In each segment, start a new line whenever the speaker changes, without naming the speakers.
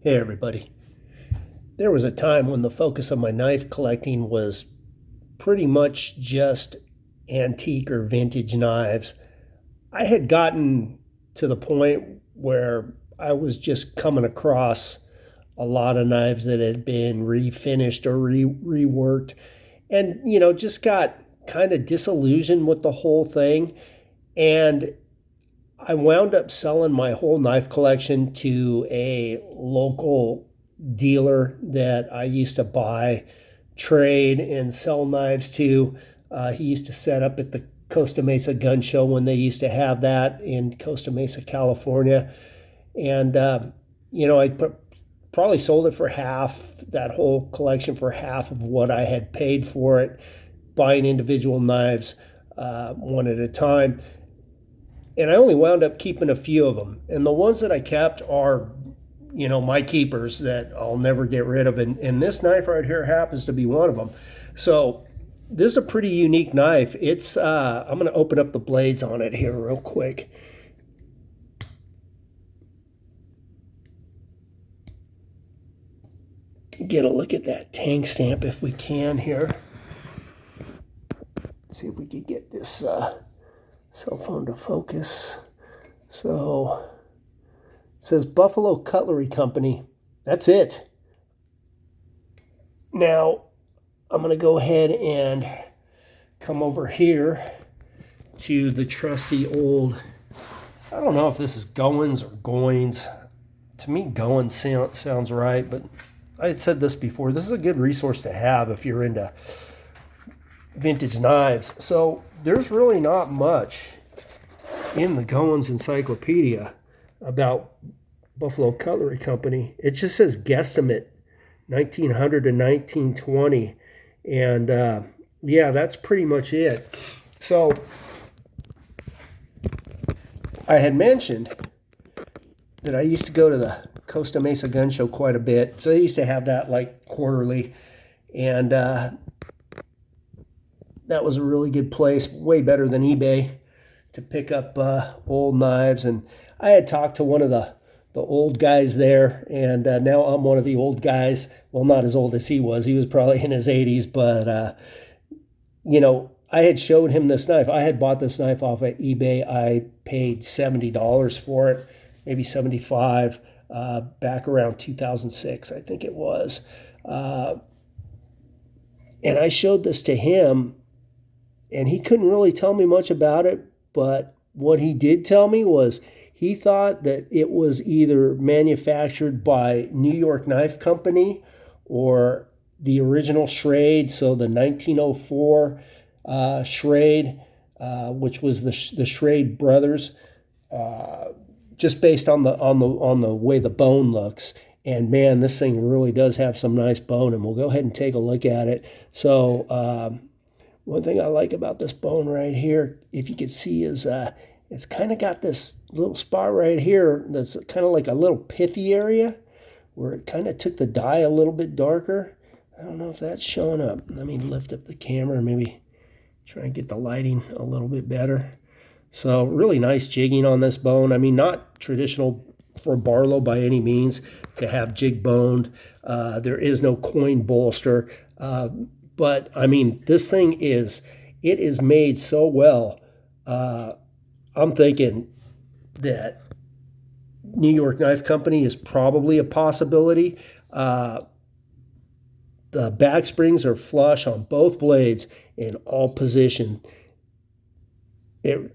Hey everybody. There was a time when the focus of my knife collecting was pretty much just antique or vintage knives. I had gotten to the point where I was just coming across a lot of knives that had been refinished or reworked and just got kind of disillusioned with the whole thing, and I wound up selling my whole knife collection to a local dealer that I used to buy, trade, and sell knives to. He used to set up at the Costa Mesa Gun Show when they used to have that in Costa Mesa, California. And, probably sold it for half, that whole collection for half of what I had paid for it, buying individual knives one at a time. And I only wound up keeping a few of them. And the ones that I kept are, my keepers that I'll never get rid of. And this knife right here happens to be one of them. So this is a pretty unique knife. I'm going to open up the blades on it here real quick. Get a look at that tank stamp if we can here. See if we could get this cell phone to focus. So it says Buffalo Cutlery Company. That's it. Now I'm going to go ahead and come over here to the trusty old, I don't know if this is Goins or Goins. To me, Goins sounds right, but I had said this before. This is a good resource to have if you're into vintage knives. So there's really not much in the Goins Encyclopedia about Buffalo Cutlery Company. It just says guesstimate 1900 to 1920. And yeah, that's pretty much it. So I had mentioned that I used to go to the Costa Mesa Gun Show quite a bit. So they used to have that like quarterly. And that was a really good place, way better than eBay, to pick up old knives. And I had talked to one of the old guys there, and now I'm one of the old guys. Well, not as old as he was. He was probably in his 80s, but, I had showed him this knife. I had bought this knife off of eBay. I paid $70 for it, maybe $75, back around 2006, I think it was. And I showed this to him, and he couldn't really tell me much about it, but what he did tell me was he thought that it was either manufactured by New York Knife Company or the original Schrade, so the 1904 Schrade, which was the Schrade brothers, just based on the way the bone looks. And man, this thing really does have some nice bone, and we'll go ahead and take a look at it. So one thing I like about this bone right here, if you can see, is it's kind of got this little spot right here that's kind of like a little pithy area where it kind of took the dye a little bit darker. I don't know if that's showing up. Let me lift up the camera and maybe try and get the lighting a little bit better. So really nice jigging on this bone. I mean, not traditional for Barlow by any means to have jig boned. There is no coin bolster. But I mean, this thing it is made so well. I'm thinking that New York Knife Company is probably a possibility. The back springs are flush on both blades in all positions.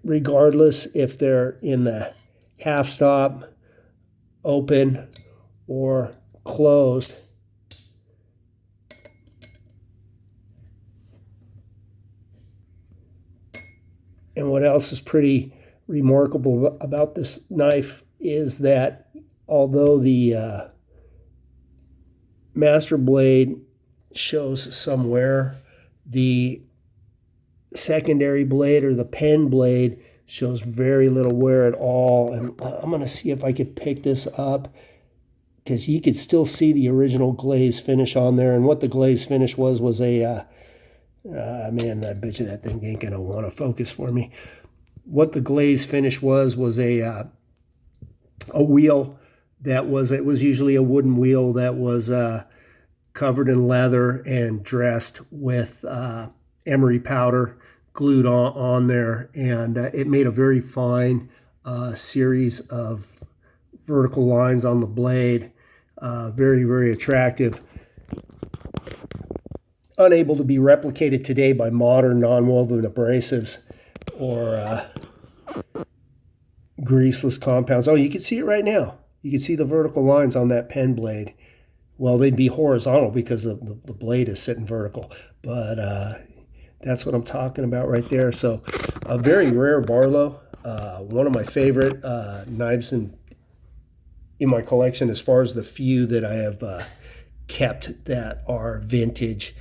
Regardless if they're in the half stop, open, or closed. And what else is pretty remarkable about this knife is that although the master blade shows some wear, the secondary blade or the pen blade shows very little wear at all. And I'm going to see if I can pick this up, because you could still see the original glaze finish on there. And what the glaze finish was a man, I bet you that thing ain't gonna want to focus for me. What the glaze finish was a wheel it was usually a wooden wheel that was covered in leather and dressed with emery powder glued on there, and it made a very fine series of vertical lines on the blade. Very, very attractive. Unable to be replicated today by modern non-woven abrasives or greaseless compounds. Oh, you can see it right now. You can see the vertical lines on that pen blade. Well, they'd be horizontal because the blade is sitting vertical, but that's what I'm talking about right there. So a very rare Barlow, one of my favorite knives in my collection as far as the few that I have kept that are vintage.